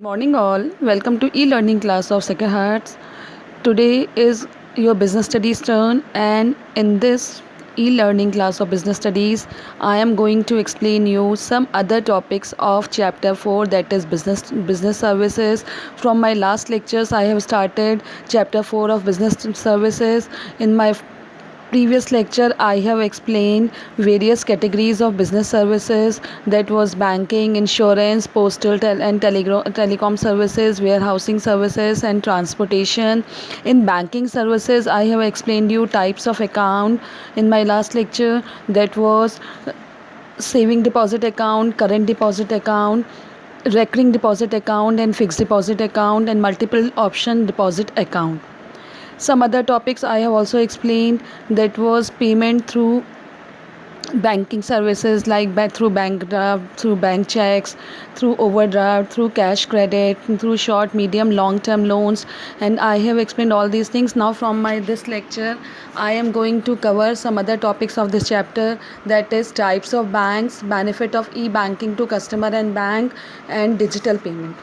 Morning all, welcome to e-learning class of Second Hearts. Today is your business studies turn, and in this e-learning class of business studies I am going to explain you some other topics of chapter 4, that is business services. From my last lectures I have started chapter 4 of business services. In my previous lecture I have explained various categories of business services, that was banking, insurance, postal and telecom services, warehousing services and transportation. In banking services I have explained you types of account in my last lecture, that was saving deposit account, current deposit account, recurring deposit account and fixed deposit account and multiple option deposit account. Some other topics I have also explained, that was payment through banking services like through bank draft, through bank checks, through overdraft, through cash credit, through short, medium, long term loans, and I have explained all these things. Now from my this lecture I am going to cover some other topics of this chapter, that is types of banks, benefit of e-banking to customer and bank, and digital payment.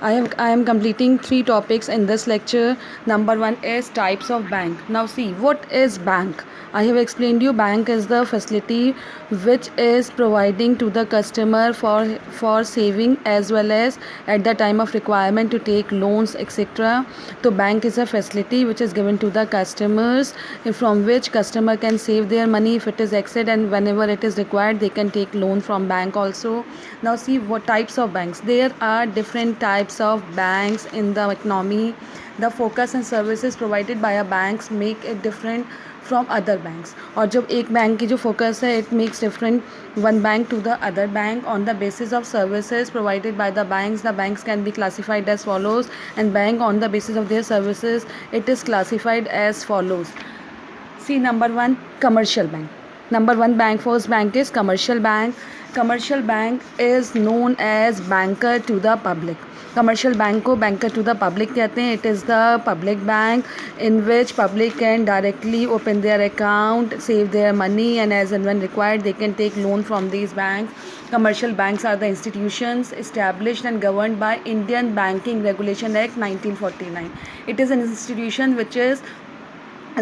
I am completing three topics in this lecture. Number one is types of bank. Now see, what is bank? I have explained you bank is the facility which is providing to the customer for saving as well as at the time of requirement to take loans, etc. So bank is a facility which is given to the customers, from which customer can save their money if it is exceed, and whenever it is required they can take loan from bank also. Now see what types of banks. There are different types of banks in the economy. The focus and services provided by a banks make it different from other banks, और जब एक bank की जो focus है, it makes different one bank to the other bank on the basis of services provided by the banks. The banks can be classified as follows, and bank on the basis of their services it is classified as follows. See, number one, commercial bank. Number one bank, first bank is commercial bank. Commercial bank is known as banker to the public. Commercial bank को banker to the public कहते हैं. It is the public bank in which public can directly open their account, save their money, and as and when required they can take loan from these bank. Commercial banks are the institutions established and governed by Indian Banking Regulation Act 1949. It is an institution which is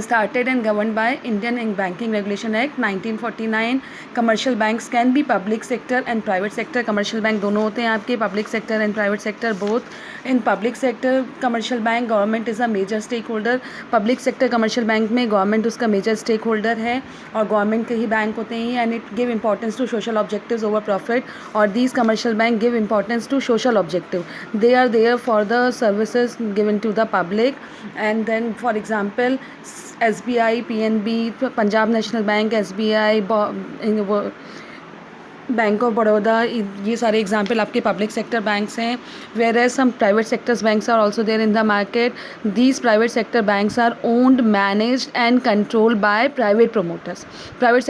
started and governed by Indian Banking Regulation Act 1949. Commercial banks can be public sector and private sector. Commercial bank दोनों होते हैं आपके, public sector and private sector both. In public sector commercial bank government is a major stakeholder. Public sector commercial bank में government उसका major stakeholder है और government के ही bank होते हैं, and it give importance to social objectives over profit. और these commercial bank give importance to social objective. They are there for the services given to the public. And then for example SBI, PNB, Punjab national bank, SBI, bank of Baroda, ये सारे example आपके public sector banks हैं. Whereas some private sectors banks are also there in the market. These private sector banks are owned, managed and controlled by private promoters. Private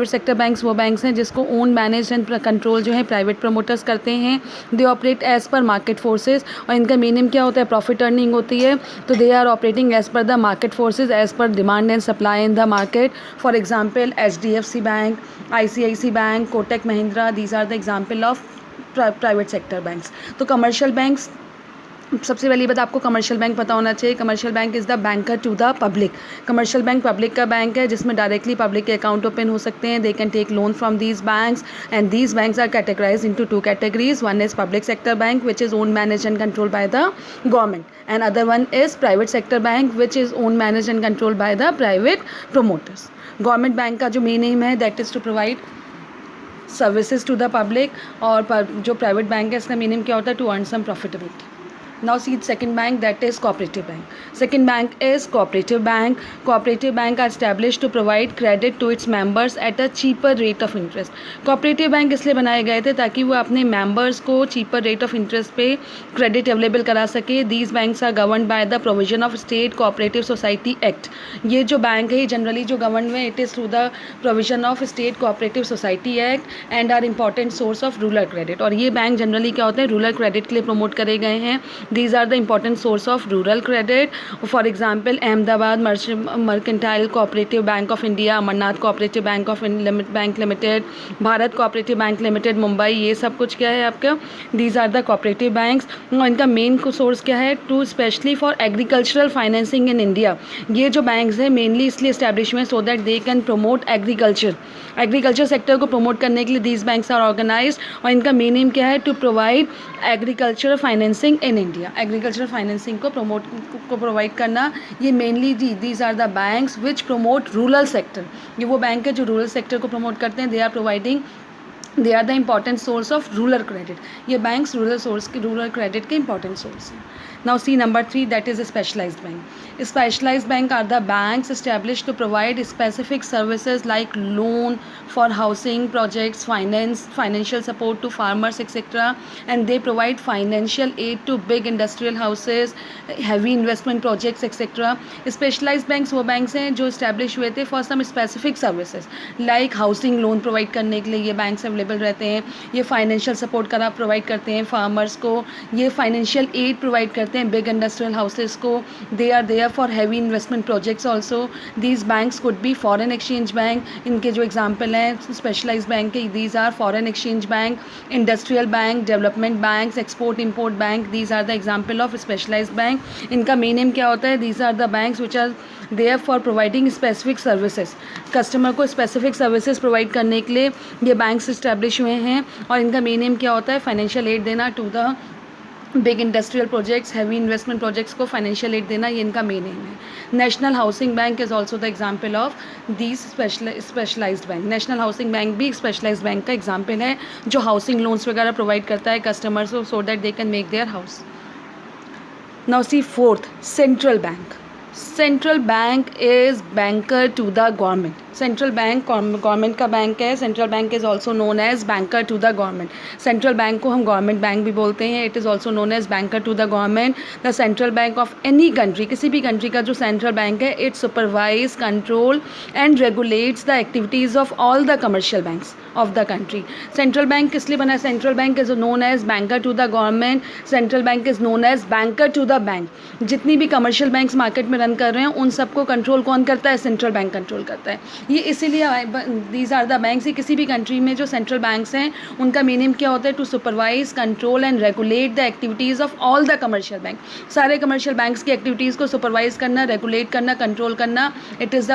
sector banks वो banks हैं जिसको own, manage and control जो है private promoters करते हैं. They operate as per market forces, और इनका meaning क्या होता है, प्रॉफिट अर्निंग होती है. तो they are operating as per the market forces, as per demand and supply in the market. For example HDFC bank, ICICI bank, Kotak Mahindra, these are the example of private sector banks. तो commercial banks, सबसे पहली बात आपको commercial bank पता होना चाहिए. Commercial bank is the banker to the public. Commercial bank public का bank है जिसमें डायरेक्टली पब्लिक के अकाउंट ओपन हो सकते हैं. They can take loan from these banks, and these banks are categorise into two categories. One is public sector bank which is own, manage and control by the government, and other one is private sector bank which is own, manage and control by the private promoters. Government bank का जो main aim है that is to provide services to the public, और जो private bank है इसका meaning क्या होता है, to earn some profitability. Now see the second bank, that is cooperative bank. Second bank is cooperative bank. Cooperative bank are established to provide credit to its members at a cheaper rate of interest. Cooperative bank इसलिए बनाए गए थे ताकि वो अपने members को cheaper rate of interest पे credit available करा सके. These banks are governed by the provision of State Cooperative Society Act. ये जो बैंक है जनरली जो गवर्न में, it is through the provision of State Cooperative Society Act and are important source of rural credit. और ये bank generally क्या होते हैं, रूरल क्रेडिट के लिए प्रमोट करे गए हैं. These are the important source of rural credit. For example, Ahmedabad Mercantile Cooperative Bank of India, Amarnath Cooperative Bank Limited, Bharat Cooperative Bank Limited, Mumbai, ये सब कुछ क्या है आपका, these are the cooperative banks. और इनका मेन सोर्स क्या है, to specially for agricultural financing in India. ये जो बैंक्स हैं मेनली इसलिए इस्टेब्लिश हुए so that they can promote agriculture sector को प्रमोट करने के लिए दीज बैंक्स आर ऑर्गेनाइज्ड. और इनका मेन एम क्या है, to provide agriculture financing in India. Agriculture financing को प्रोवाइड करना, ये mainly these are the banks which promote rural sector. ये वो बैंक है जो रूरल सेक्टर को प्रमोट करते हैं. They are the important source of rural credit. ये बैंक्स रूरल क्रेडिट के इंपॉर्टेंट सोर्स हैं. Now see number 3, that is a specialized bank. Specialized bank are the banks established to provide specific services like loan for housing projects, financial support to farmers, etc. And they provide financial aid to big industrial houses, heavy investment projects, etc. Specialized banks वो banks हैं जो establish हुए थे for some specific services like housing loan provide करने के लिए ये banks available रहते हैं. ये financial support provide करते हैं farmers को. ये financial aid provide करते हैं big industrial houses को. they are there for heavy investment projects also. these banks could be foreign exchange bank. इनके जो example हैं specialized bank के, these are foreign exchange bank, industrial bank, development banks, export import bank. these are the example of specialized bank. इनका main aim क्या होता है, these are the banks which are there for providing specific services. Customer को specific services provide करने के लिए ये banks establish हुए हैं. और इनका main aim क्या होता है, financial aid देना to the big industrial projects, heavy investment projects को फाइनेंशियल एड देना, ये इनका मेन एम है. National housing bank is also the example of these specialised bank. National housing bank भी स्पेशलाइज्ड बैंक का एग्जाम्पल है जो हाउसिंग लोन्स वगैरह प्रोवाइड करता है कस्टमर्स को so that they can make their house. Now see fourth, central bank. Central bank is banker to the government. Central bank government का bank है. Central bank is also known as banker to the government. Central bank को हम government bank भी बोलते हैं. It is also known as banker to the government. The central bank of any country, किसी भी country का जो सेंट्रल बैंक है, it supervise, control and regulates the activities of all the commercial banks of the country. Central bank किस लिए बना है, central bank is known as banker to the government. Central bank is known as banker to the bank. जितनी भी commercial banks market में run कर रहे हैं उन सबको कंट्रोल कौन करता है, सेंट्रल बैंक कंट्रोल करता है. ये इसीलिए दीज आर द बैंक्स. किसी भी कंट्री में जो सेंट्रल बैंक्स हैं उनका मेन एम क्या होता है, to supervise, control and regulate the activities of all the commercial bank. सारे कमर्शियल बैंक्स की एक्टिविटीज़ को सुपरवाइज करना, रेगुलेट करना, कंट्रोल करना, it is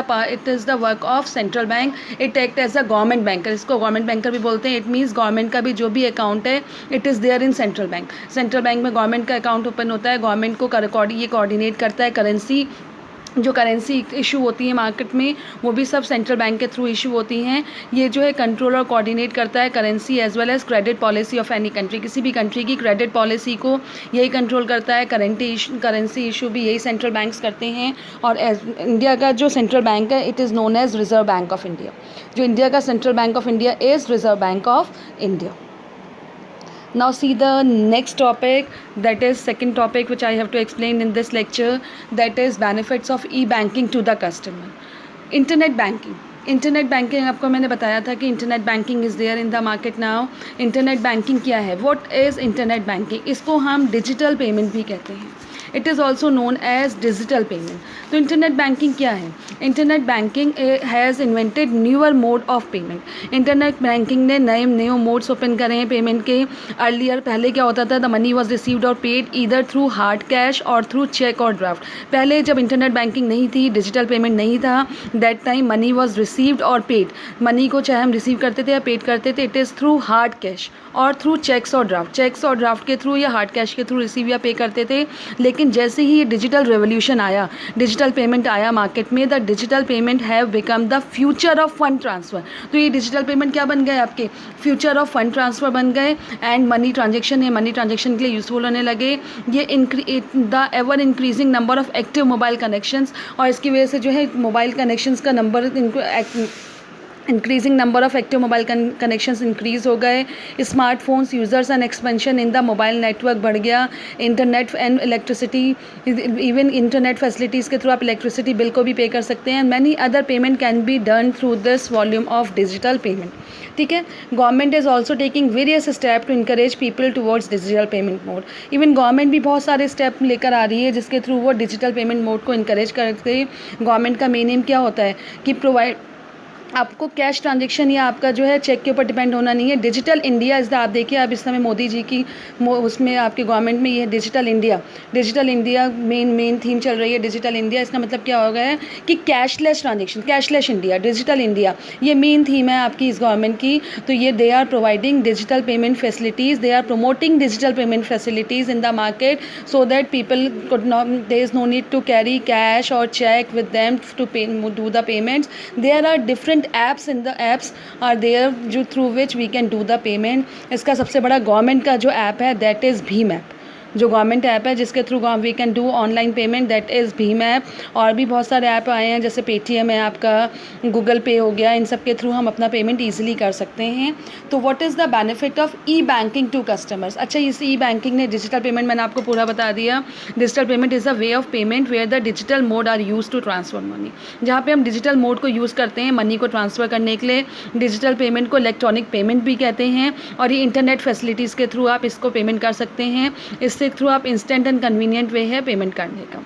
the work of central bank. It act as a government banker. इसको government banker भी बोलते हैं. इट मीन्स गवर्नमेंट का भी जो भी अकाउंट है it is there in central bank. Central bank में गवर्नमेंट का अकाउंट ओपन होता है. गवर्नमेंट को ये कोऑर्डिनेट करता है. जो करेंसी इशू होती है मार्केट में वो भी सब सेंट्रल बैंक के थ्रू इशू होती हैं. ये जो है कंट्रोल और कोऑर्डिनेट करता है currency as well as credit policy of any country. किसी भी कंट्री की क्रेडिट पॉलिसी को यही कंट्रोल करता है. करेंसी इशू भी यही सेंट्रल बैंक्स करते हैं. और इंडिया का जो सेंट्रल बैंक है it is known as Reserve Bank of India. जो इंडिया का central bank of India is Reserve Bank of India. Now see the next topic, that is second topic which I have to explain in this lecture, that is benefits of e-banking to the customer. Internet banking. Internet banking आपको मैंने बताया था कि internet banking is there in the market now. Internet banking क्या है, what is internet banking? इसको हम digital payment भी कहते हैं. It is also known as digital payment. तो इंटरनेट बैंकिंग क्या है? Internet banking has invented newer mode of payment. Internet banking ने नए मोड्स ओपन करे हैं पेमेंट के. अर्लियर पहले क्या होता था, द मनी वॉज रिसीव्ड और paid either through hard cash और थ्रू चेक और ड्राफ्ट. पहले जब इंटरनेट बैंकिंग नहीं थी, डिजिटल पेमेंट नहीं था, that time money was received और पेड. मनी को चाहे हम रिसीव करते थे या पेड करते थे, it is through hard cash और थ्रू चेक्स और ड्राफ्ट के थ्रू या हार्ड कैश के थ्रू रिसीव या पे करते थे. लेकिन जैसे ही ये डिजिटल रेवोल्यूशन आया, डिजिटल पेमेंट आया मार्केट में, the digital payment have become the future of fund transfer. तो ये डिजिटल पेमेंट क्या बन गए, आपके फ्यूचर ऑफ फंड ट्रांसफ़र बन गए. एंड मनी ट्रांजेक्शन है, मनी ट्रांजेक्शन के लिए यूज़फुल होने लगे. ये the ever increasing number of active mobile connections, और इसकी वजह से जो है मोबाइल कनेक्शंस का नंबर इनको increasing number of active mobile connections increase हो गए, smartphones users and expansion in the mobile network बढ़ गया, internet and electricity, even internet facilities के थ्रू आप इलेक्ट्रिसिटी बिल को भी पे कर सकते हैं, many other payment can be done through this volume of digital payment. ठीक है, government is also taking various step to encourage people towards digital payment mode. Even government भी बहुत सारे स्टेप लेकर आ रही है जिसके थ्रू वो डिजिटल पेमेंट मोड को इंकरेज करते। गवर्नमेंट का मेन एम क्या होता है कि प्रोवाइड आपको कैश ट्रांजेक्शन या आपका जो है चेक के ऊपर डिपेंड होना नहीं है। डिजिटल इंडिया इज़ द, आप देखिए अब इस समय मोदी जी की उसमें आपके गवर्नमेंट में ये डिजिटल इंडिया मेन थीम चल रही है डिजिटल इंडिया। इसका मतलब क्या हो गया है कि cashless transaction, cashless India, digital India, ये मेन थीम है आपकी इस गवर्नमेंट की। तो ये they are providing digital payment facilities, they are promoting digital payment facilities in the market so that people could not, there is no need to carry cash और cheque with them to do the payments. There are different apps in the apps are there जो through which we can do the payment। इसका सबसे बड़ा government का जो app है that is भीम app, जो गवर्नमेंट ऐप है जिसके through we can do online payment, that is भीम ऐप। और भी बहुत सारे ऐप आए हैं जैसे पेटीएम है आपका, गूगल पे हो गया, इन सब के थ्रू हम अपना पेमेंट ईजिली कर सकते हैं। तो what is the benefit of e banking to customers. अच्छा, इस ई बैंकिंग ने डिजिटल पेमेंट मैंने आपको पूरा बता दिया। Digital payment is a way of payment where the digital mode are use to transfer money, जहाँ पे हम डिजिटल मोड को यूज़ करते हैं मनी को ट्रांसफ़र करने के लिए। डिजिटल पेमेंट को इलेक्ट्रॉनिक पेमेंट भी कहते हैं और ये इंटरनेट फैसिलिटीज़ के थ्रू आप इसको पेमेंट कर सकते हैं। इससे थ्रू आप इंस्टेंट एंड कन्वीनियंट वे है पेमेंट करने का।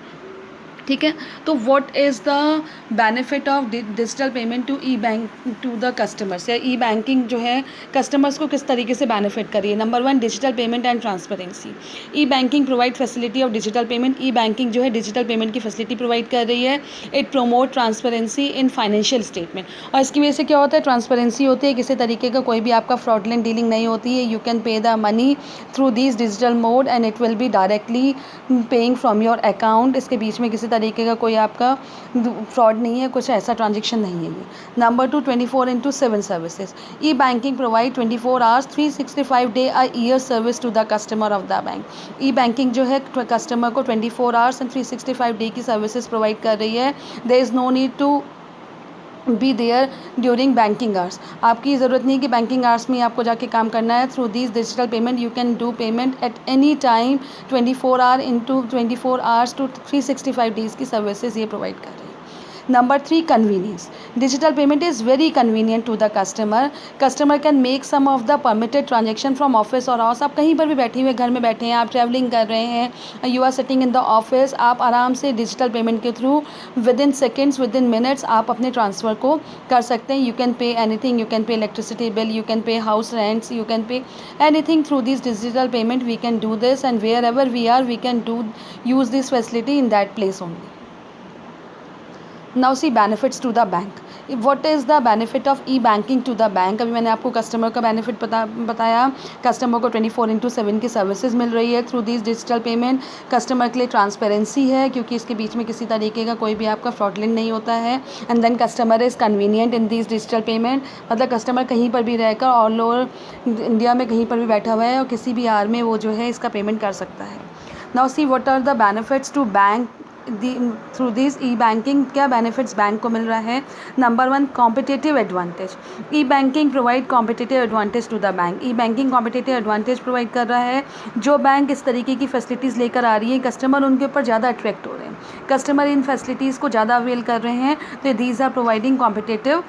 ठीक है, तो what is the benefit of digital payment to e bank to the customers, या ई बैंकिंग जो है कस्टमर्स को किस तरीके से बेनिफिट कर रही है। Number 1, digital payment and transparency. E banking provide facility of digital payment. E banking जो है डिजिटल पेमेंट की फैसिलिटी प्रोवाइड कर रही है। It promote transparency in financial statement, और इसकी वजह से क्या होता है, ट्रांसपेरेंसी होती है, किसी तरीके का कोई भी आपका फ्रॉडलेंट डीलिंग नहीं होती है। यू कैन पे the money through this digital mode and it will be directly paying from your account. इसके बीच में किसी तरीके का कोई आपका फ्रॉड नहीं है, कुछ ऐसा ट्रांजेक्शन नहीं है ये। Number 2, 24/7 services. E banking provide 24 hours 365 day a year service to the customer of the bank. E banking जो है कस्टमर को 24 आवर्स एंड 365 डे की सर्विसेज प्रोवाइड कर रही है। There is no need to be there during banking hours, आपकी ज़रूरत नहीं कि बैंकिंग आवर्स में आपको जाके काम करना है। Through this digital payment you can do payment at any time 24 hour into 24 hours to 365 days की सर्विसेज ये प्रोवाइड कर रही है। Number 3, convenience. Digital payment is very convenient to the customer. Customer can make some of the permitted transaction from office और house. आप कहीं पर भी बैठे हुए, घर में बैठे हैं, आप ट्रैवलिंग कर रहे हैं, you are sitting in the office, आप आराम से डिजिटल पेमेंट के through within seconds, within minutes आप अपने ट्रांसफ़र को कर सकते हैं। You can pay anything, you can pay electricity bill, you can pay house rents, you can pay anything through this digital payment. We can do this, and wherever we are we can use this facility in that place only. Now see benefits to the bank. What is the benefit of e-banking to the bank? अभी मैंने आपको customer का benefit बताया। Customer को 24/7 की services मिल रही है through this digital payment. Customer के लिए ट्रांसपेरेंसी है क्योंकि इसके बीच में किसी तरीके का कोई भी आपका फ्रॉडलेंट नहीं होता है। And then customer is convenient in this digital payment, मतलब कस्टमर कहीं पर भी रहकर ऑल ओवर इंडिया में कहीं पर भी बैठा हुआ है और किसी भी आवर में वो जो है इसका पेमेंट कर सकता है। Now see what are the benefits to bank through this e banking. क्या बेनिफिट्स बैंक को मिल रहा है। Number 1, competitive advantage. E banking provide competitive advantage to the bank. E banking competitive advantage provide कर रहा है। जो बैंक इस तरीके की फैसिलिटीज़ लेकर आ रही है, कस्टमर उनके ऊपर ज़्यादा अट्रैक्ट हो रहे हैं, कस्टमर इन फैसिलिटीज़ को ज़्यादा अवेल कर रहे हैं, तो these are providing competitive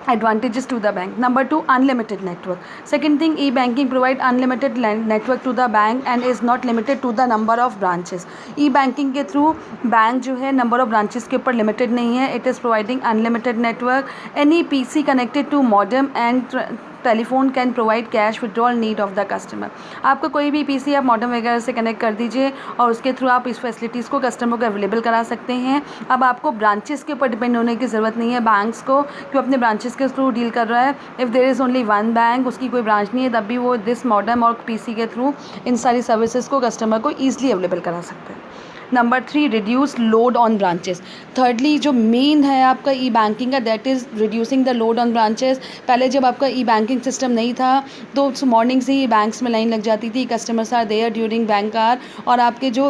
advantages to the bank. Number 2, unlimited network. Second thing, e-banking provide unlimited network to the bank and is not limited to the number of branches. e-banking के through bank जो है number of branches के ऊपर limited नहीं है. It is providing unlimited network. Any PC connected to modem and telephone can provide cash withdrawal need of the customer. आपका कोई भी पीसी आप मॉडम वगैरह से कनेक्ट कर दीजिए और उसके थ्रू आप इस फैसिलिटीज़ को कस्टमर को अवेलेबल करा सकते हैं. अब आपको ब्रांचेस के ऊपर डिपेंड होने की ज़रूरत नहीं है. बैंक्स को क्यों अपने ब्रांचेस के थ्रू डील कर रहा है. If there is only one bank, उसकी कोई ब्रांच नहीं है, तब भी वो दिस मॉडम और पीसी के थ्रू इन सारी सर्विसेज को कस्टमर को ईजिली अवेलेबल करा सकते हैं. Number 3, reduce load on branches. Thirdly जो मेन है आपका ई बैंकिंग का, that is reducing the load on branches. पहले जब आपका ई बैंकिंग सिस्टम नहीं था तो मॉर्निंग से ही बैंक्स में लाइन लग जाती थी. Customers are there during bank hour और आपके जो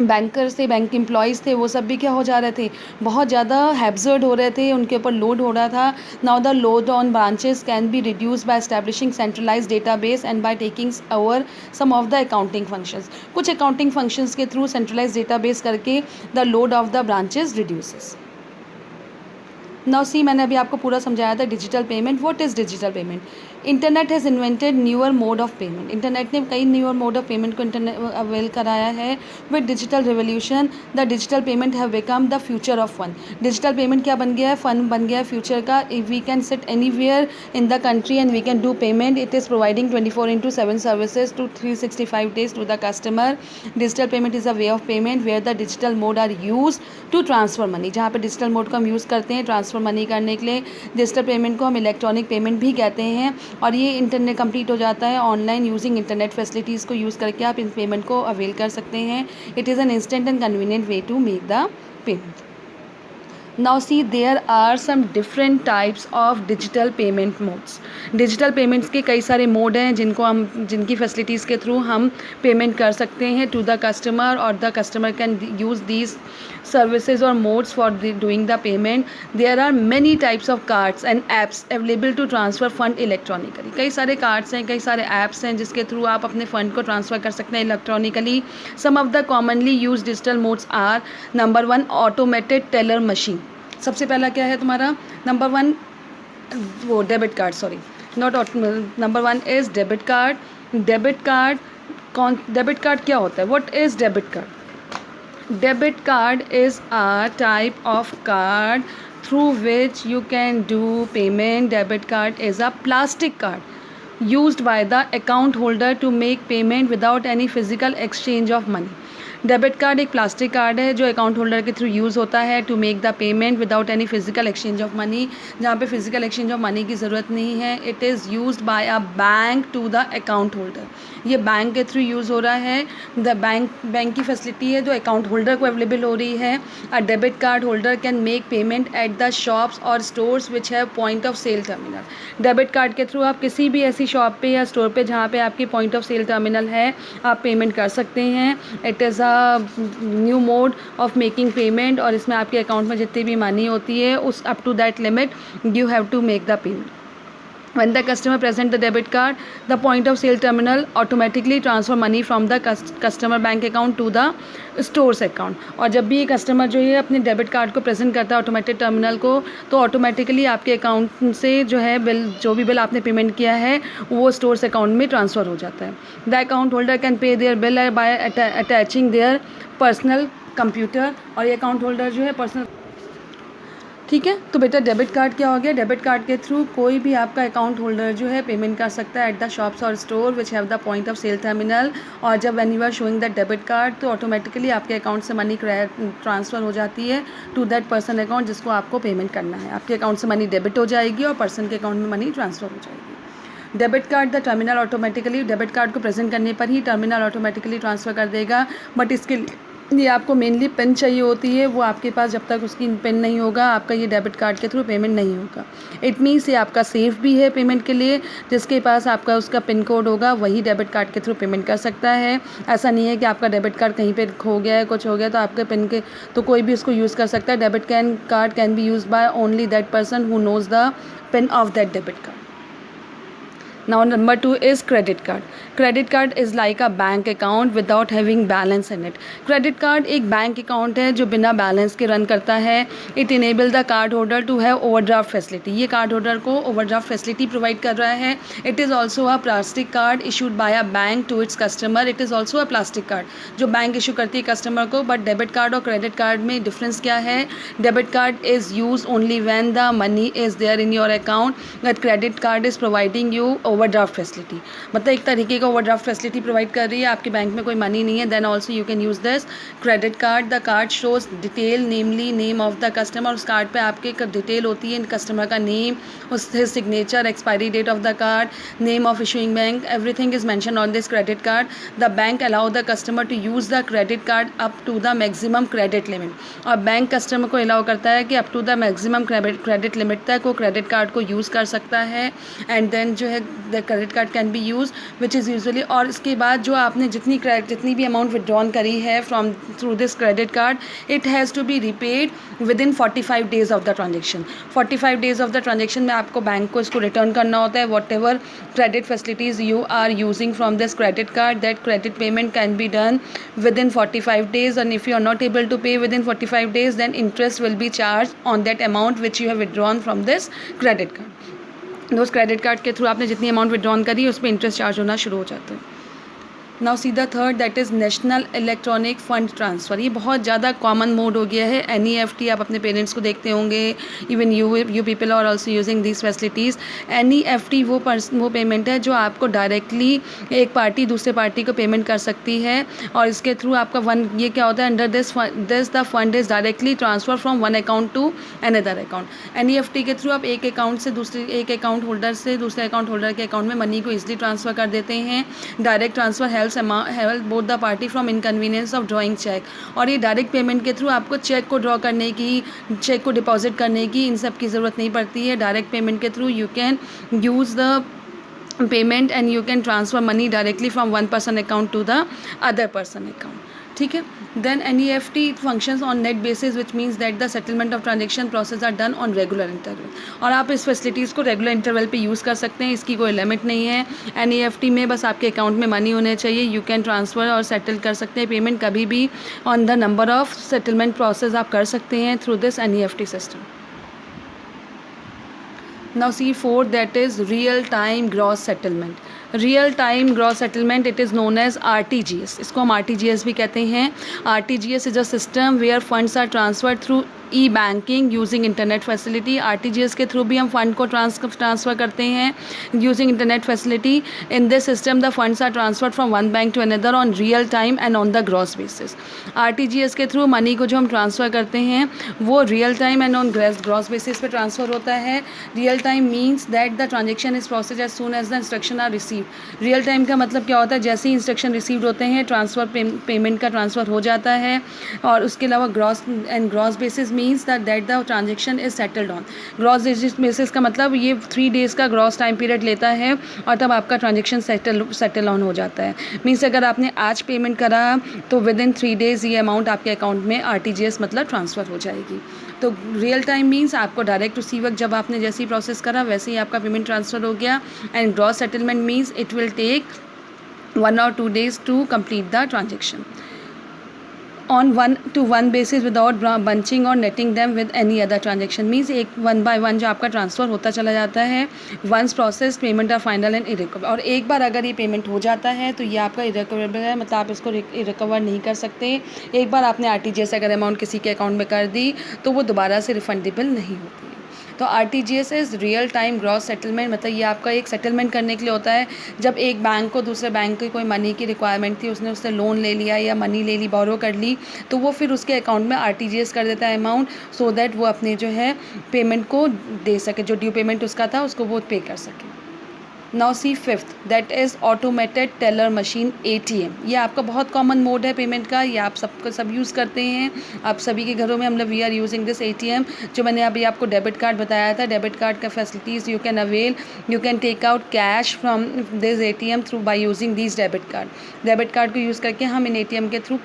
बैंकर्स थे, बैंक एम्प्लॉयज़ थे, वो सब भी क्या हो जा रहे थे, बहुत ज़्यादा हैब्सर्ड हो रहे थे, उनके ऊपर लोड हो रहा था. Now the load on branches can be reduce by establishing centralised database and by taking over some of the accounting functions. कुछ अकाउंटिंग फंक्शंस के थ्रू सेंट्रलाइज डेटाबेस करके the load of the branches reduces. Now see, मैंने अभी आपको पूरा समझाया था digital payment. What is digital payment? Internet has invented newer mode of payment. Internet ने कई न्यूअर मोड ऑफ पेमेंट को इंटरनेट अवेल कराया है. With digital revolution the digital payment have become the future of fun. Digital payment क्या बन गया है? Fun बन गया है फ्यूचर का. If we can sit anywhere in the country and we can do payment. It is providing 24/7 services to 365 days to the customer. Digital payment is a way of payment where the digital mode are use to transfer money. जहाँ पे digital mode को हम use करते हैं transfer money करने के लिए. Digital payment को हम इलेक्ट्रॉनिक पेमेंट भी कहते हैं और ये इंटरनेट कंप्लीट हो जाता है ऑनलाइन यूजिंग इंटरनेट फैसिलिटीज़ को यूज़ करके आप इन पेमेंट को अवेल कर सकते हैं. It is an instant and convenient way to make the payment. Now see, there are some different types of digital payment modes. Digital payments के कई सारे मोड हैं जिनकी फैसिलिटीज़ के थ्रू हम पेमेंट कर सकते हैं टू द कस्टमर और the customer can use these services और modes for doing the payment. There are many types of cards and apps available to transfer fund electronically. कई सारे कार्ड्स हैं, कई सारे ऐप्स हैं जिसके थ्रू आप अपने फ़ंड को ट्रांसफ़र कर सकते हैं electronically. Some of the commonly use digital modes are: number 1, automated teller machine. सबसे पहला क्या है तुम्हारा? नंबर 1 वो debit card, sorry not. Number 1 is debit card. Debit card debit card क्या होता है? What is debit card? Debit card is a type of card through which you can do payment. Debit card is a plastic card used by the account holder to make payment without any physical exchange of money. Debit card एक plastic card है जो account holder के through use होता है to make the payment without any physical exchange of money. जहाँ पे physical exchange of money की ज़रूरत नहीं है. It is used by a bank to the account holder. ये बैंक के थ्रू यूज़ हो रहा है. द बैंक की फैसिलिटी है जो अकाउंट होल्डर को अवेलेबल हो रही है. A debit card holder can make payment at the shops और stores which have point of sale terminal. Debit card के थ्रू आप किसी भी ऐसी शॉप पे या स्टोर पे जहाँ पे आपकी पॉइंट ऑफ सेल टर्मिनल है आप पेमेंट कर सकते हैं. It is a new mode of making payment और इसमें आपके अकाउंट में जितनी भी मनी होती है उस up to that limit you have to make the payment. When the customer present the debit card, the point of sale terminal automatically transfer money from the customer bank account to the stores account. और जब भी ये customer जो है अपने debit card को present करता है ऑटोमेटेड टर्मिनल को तो ऑटोमेटिकली आपके अकाउंट से जो है बिल, जो भी बिल आपने पेमेंट किया है वो स्टोर्स अकाउंट में ट्रांसफ़र हो जाता है. The account holder can pay their bill by attaching their personal computer. और ये अकाउंट होल्डर जो है पर्सनल, ठीक है. तो बेटा डेबिट कार्ड क्या हो गया? डेबिट कार्ड के थ्रू कोई भी आपका अकाउंट होल्डर जो है पेमेंट कर सकता है एट द शॉप्स और store which have the point of sale terminal. और जब when you are showing the debit card तो ऑटोमेटिकली आपके अकाउंट से मनी ट्रांसफ़र हो जाती है टू दैट पर्सन अकाउंट जिसको आपको पेमेंट करना है. आपके अकाउंट से मनी डेबिट हो जाएगी और पर्सन के अकाउंट में मनी ट्रांसफ़र हो जाएगी. Debit card the terminal automatically, debit card को प्रेजेंट करने पर ही टर्मिनल ऑटोमेटिकली ट्रांसफ़र कर देगा. बट इसके लिए आपको मेनली पिन चाहिए होती है. वो आपके पास जब तक उसकी पिन नहीं होगा आपका ये डेबिट कार्ड के थ्रू पेमेंट नहीं होगा. इट मीन्स ये आपका सेफ़ भी है पेमेंट के लिए. जिसके पास आपका उसका पिन कोड होगा वही डेबिट कार्ड के थ्रू पेमेंट कर सकता है. ऐसा नहीं है कि आपका डेबिट कार्ड कहीं पे खो गया है, कुछ हो गया तो आपके पिन के तो कोई भी उसको यूज़ कर सकता है. Debit card can B use by only that person who nose the pin of that debit card. Now number 2 is credit card. Credit card is like a bank account without having balance in it. Credit card एक bank account है जो बिना balance के run करता है. It enable the card holder to have overdraft facility. ये card holder को overdraft facility provide कर रहा है. It is also a plastic card issued by a bank to its customer. It is also a plastic card जो bank issue करती है customer को. But debit card और क्रेडिट कार्ड में डिफरेंस क्या है? Debit card is use only when the money is there in your account. But credit card is providing you overdraft facility. मतलब एक तरीके का ओवरड्राफ्ट फैसिलिटी प्रोवाइड कर रही है. आपके बैंक में कोई मनी नहीं है then also you can use this credit card. The card shows detail namely name of the customer. उस कार्ड पे आपके डिटेल होती है कस्टमर का नेम, उससे signature, expiry date of the card, name of issuing bank, everything is mention on this credit card. The bank allow the customer to use the credit card up to the maximum credit limit. और bank customer को allow करता है कि up to the maximum credit limit तक वो credit card को use कर सकता है. एंड देन जो है the credit card can B use which is usually. और इसके बाद जो आपने जितनी भी अमाउंट विड्रॉन करी है from through this credit card, it has to be repaid within 45 days of the transaction. 45 days of the transaction में आपको बैंक को इसको रिटर्न करना होता है। Whatever credit facilities you are using from this credit card, that credit payment can be done within 45 days, and if you are not able to pay within 45 days, then interest will be charged on that amount which you have withdrawn from this credit card। उस credit card के through आपने जितनी amount withdrawn करी उस पर interest charge होना शुरू हो जाता है। Now see the third, that is national electronic fund transfer. ये बहुत ज़्यादा कॉमन मोड हो गया है। NEFT आप अपने पेरेंट्स को देखते होंगे, even you people are also using these facilities. NEFT वो पेमेंट है जो आपको डायरेक्टली एक पार्टी दूसरे पार्टी को पेमेंट कर सकती है, और इसके थ्रू आपका ये क्या होता है, under this the fund is directly transfer from one account to another account. NEFT के थ्रू आप एक अकाउंट होल्डर से दूसरे अकाउंट होल्डर के अकाउंट में मनी को ईजिली ट्रांसफ़र कर देते हैं। Direct transfer help both the party from inconvenience of drawing check। और ये डायरेक्ट पेमेंट के थ्रू आपको चेक को ड्रॉ करने की, चेक को डिपॉजिट करने की, इन सब की ज़रूरत नहीं पड़ती है। डायरेक्ट पेमेंट के through you can use the payment and you can transfer money directly from one person account to the other person account. ठीक है। Then NEFT functions on net basis which means that the settlement of transaction process are done on regular interval. और आप इस facilities को regular interval पे use कर सकते हैं, इसकी कोई लिमिट नहीं है। NEFT में बस आपके अकाउंट में मनी होने चाहिए, यू कैन ट्रांसफ़र और सेटल कर सकते हैं पेमेंट कभी भी on the number of settlement process आप कर सकते हैं through this NEFT system. Now see fourth, that is real time gross settlement। Real time gross settlement, it is known as RTGS। इसको हम RTGS भी कहते हैं। RTGS is a system where funds are transferred through e-banking using internet facility. RTGS के थ्रू भी हम fund को ट्रांसफ़र करते हैं using internet facility. In this system the funds are transferred from one bank to another on real time and on the gross basis. RTGS के through money को जो हम ट्रांसफ़र करते हैं वो real time and on gross basis पे transfer होता है। Real time means that the transaction is process as soon as the instruction are receive. Real time का मतलब क्या होता है, जैसे ही इंस्ट्रक्शन रिसीव्ड होते हैं ट्रांसफ़र पेमेंट का ट्रांसफ़र हो जाता है। और उसके अलावा gross basis means that the transaction is settled on. Gross basis का मतलब ये 3 days का ग्रॉस टाइम पीरियड लेता है और तब आपका ट्रांजेक्शन सेटल ऑन हो जाता है। मीन्स अगर आपने आज पेमेंट करा तो विद इन 3 days ये अमाउंट आपके अकाउंट में RTGS मतलब ट्रांसफ़र हो जाएगी। तो रियल टाइम मीन्स आपको डायरेक्ट उसी वक्त जब आपने जैसे ही प्रोसेस करा वैसे ही आपका पेमेंट ट्रांसफ़र हो गया। And gross settlement means it will take 1 or 2 days to complete the transaction on one-to-one basis without bunching or netting them with any other transaction। Means एक 1 by 1 जो आपका ट्रांसफ़र होता चला जाता है। Once process payment are final and irrecoverable. और एक बार अगर ये पेमेंट हो जाता है तो ये आपका इरिकवेबल है, मतलब आप इसको रिकवर नहीं कर सकते। एक बार आपने RTGS अगर अमाउंट किसी के अकाउंट में कर दी तो वो दोबारा से रिफंडेबल नहीं होती है। तो RTGS is real time gross settlement, मतलब ये आपका एक सेटलमेंट करने के लिए होता है। जब एक बैंक को दूसरे बैंक की कोई मनी की रिक्वायरमेंट थी, उसने उससे लोन ले लिया या मनी ले ली, बोरो कर ली, तो वो फिर उसके अकाउंट में RTGS कर देता है अमाउंट, सो दैट वो अपने जो है पेमेंट को दे सके, जो ड्यू पेमेंट उसका था उसको वो पे कर सके। Now C fifth, that is automated teller machine ATM। ये आपका बहुत कॉमन मोड है पेमेंट का, ये आप सब यूज़ करते हैं। आप सभी के घरों में मतलब we are using this ATM। जो मैंने अभी आपको डेबिट कार्ड बताया था, डेबिट कार्ड का facilities you can avail, you can take out cash from this ATM through by using this debit card. Debit card को यूज़ करके हम इन ATM के थ्रू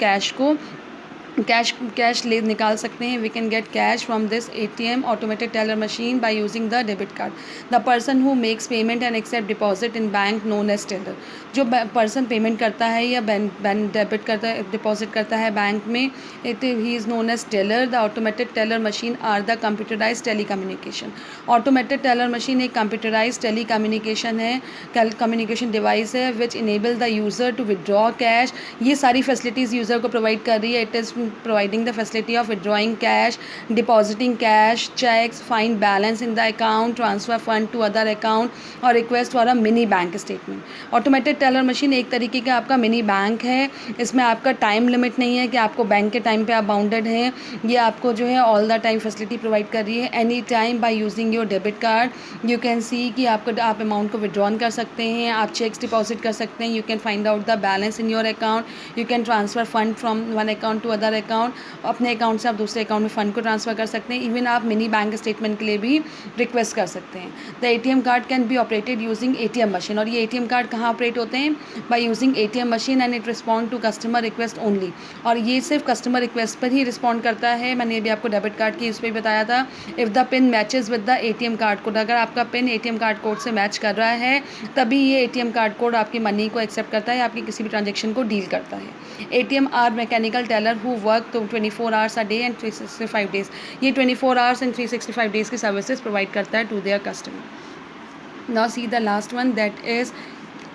कैश ले निकाल सकते हैं। We can get cash from this ATM automated teller machine by using the debit card. The person who makes payment and accept deposit in bank known as teller. जो person payment करता है या debit करता है, deposit करता है bank में, he is known as teller. The automated teller machine are the computerise telecommunication. Automated teller machine एक कंप्यूटराइज टेली कम्युनिकेशन है, कम्युनिकेशन डिवाइस है which enable the user to withdraw cash. ये सारी facilities user को provide कर रही है। It is providing the facility of withdrawing cash, depositing cash, checks, find balance in the account, transfer fund to other account और request for a mini bank statement। Automated teller machine एक तरीके का आपका mini bank है। इसमें आपका time limit नहीं है कि आपको बैंक के टाइम पे आप बाउंडेड हैं। ये आपको जो है all the time facility provide कर रही है। Any time by using your debit card you can see कि आप अमाउंट को विड्रॉन कर सकते हैं, आप चेक्स डिपॉजिट कर सकते हैं, you can find out the balance in your account, you can transfer fund from one account to other her account, अपने अकाउंट से आप दूसरे अकाउंट में फ़ंड को ट्रांसफ़र कर सकते हैं। इवन आप मिनी बैंक स्टेटमेंट के लिए भी रिक्वेस्ट कर सकते हैं। The ATM card can be operated using ATM machine, और ये ATM कार्ड कहाँ ऑपरेट होते हैं? By using ATM machine and it respond to customer request only, और ये सिर्फ कस्टमर रिक्वेस्ट पर ही रिस्पॉन्ड करता है। मैंने अभी आपको डेबिट कार्ड की उस पर बताया था, if the pin matches with the ATM card code, अगर आपका पिन ATM कार्ड कोड से मैच कर रहा है तभी ये ATM कार्ड कोड आपकी मनी को एक्सेप्ट करता है, आपकी किसी भी ट्रांजेक्शन को डील करता है। ATM are mechanical teller who work 24 hours a day and 365 days, ये 24 आवर्स एंड 365 डेज़ की सर्विसेज प्रोवाइड करता है to their customer. Now see the last one, that is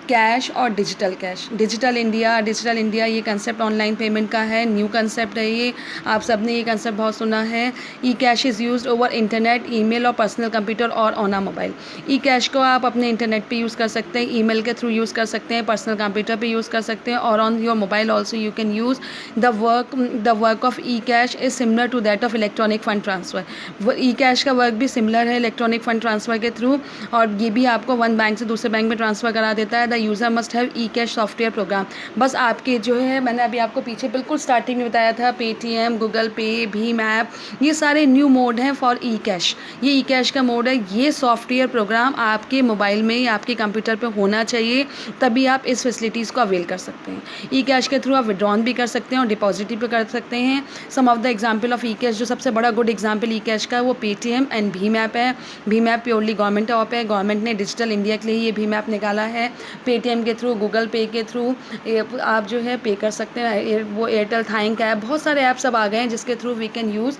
cash और डिजिटल कैश। डिजिटल इंडिया ये concept online payment का है, new concept है ये, आप सब ने ये कंसेप्ट बहुत सुना है। E cash is used over internet, email और पर्सनल कंप्यूटर और on a mobile. E cash को आप अपने इंटरनेट पे यूज़ कर सकते हैं, ईमेल के थ्रू यूज़ कर सकते हैं, पर्सनल कंप्यूटर पे यूज़ कर सकते हैं, और on your mobile also you can use. The work of e cash is similar to that of electronic fund transfer. E cash का वर्क भी सिमिलर है इलेक्ट्रॉनिक फ़ंड ट्रांसफ़र के थ्रू, और ये भी आपको वन बैंक से दूसरे बैंक में ट्रांसफ़र करा देता है। User must have E cash software program. बस आपके जो है, मैंने अभी आपको पीछे बिल्कुल स्टार्टिंग में बताया था, पेटीएम, गूगल पे, भीम ऐप, ये सारे न्यू मोड हैं फॉर ई कैश। ये ई कैश का मोड है, ये सॉफ्टवेयर प्रोग्राम आपके मोबाइल में या आपके कंप्यूटर पे होना चाहिए, तभी आप इस फैसिलिटीज़ को अवेल कर सकते हैं। ई कैश के थ्रू आप विड्रॉन भी कर सकते हैं और डिपॉजिट भी कर सकते हैं। Some of the example of e cash, जो सबसे बड़ा गुड एग्जाम्पल ई कैश का है वो पेटीएम एंड भीम ऐप है। Bhim app purely government app है, गवर्नमेंट ने डिजिटल इंडिया के लिए ये भीम ऐप निकाला है। पेटीएम के थ्रू, गूगल पे के थ्रू आप जो है पे कर सकते हैं। वो एयरटेल थैंक ऐप, बहुत सारे ऐप्स अब आ गए हैं जिसके through we can use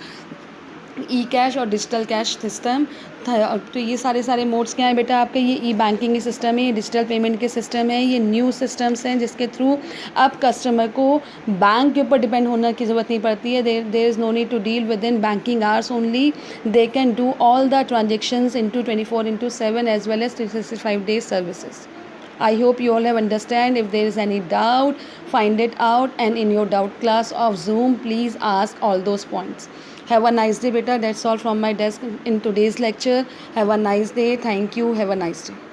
e cash और डिजिटल कैश सिस्टम। तो ये सारे मोड्स क्या हैं बेटा आपके? ये ई बैंकिंग सिस्टम है, ये डिजिटल पेमेंट के सिस्टम है, ये न्यू सिस्टम्स हैं जिसके थ्रू अब कस्टमर को बैंक के ऊपर डिपेंड होने की ज़रूरत नहीं पड़ती है। There is no need to deal with in banking hours only, they can do all the transactions into 24/7 as well as 365 days services. I hope you all have understand. If there is any doubt, find it out, and in your doubt class of Zoom, please ask all those points. Have a nice day, beta. That's all from my desk in today's lecture. Have a nice day. Thank you. Have a nice day.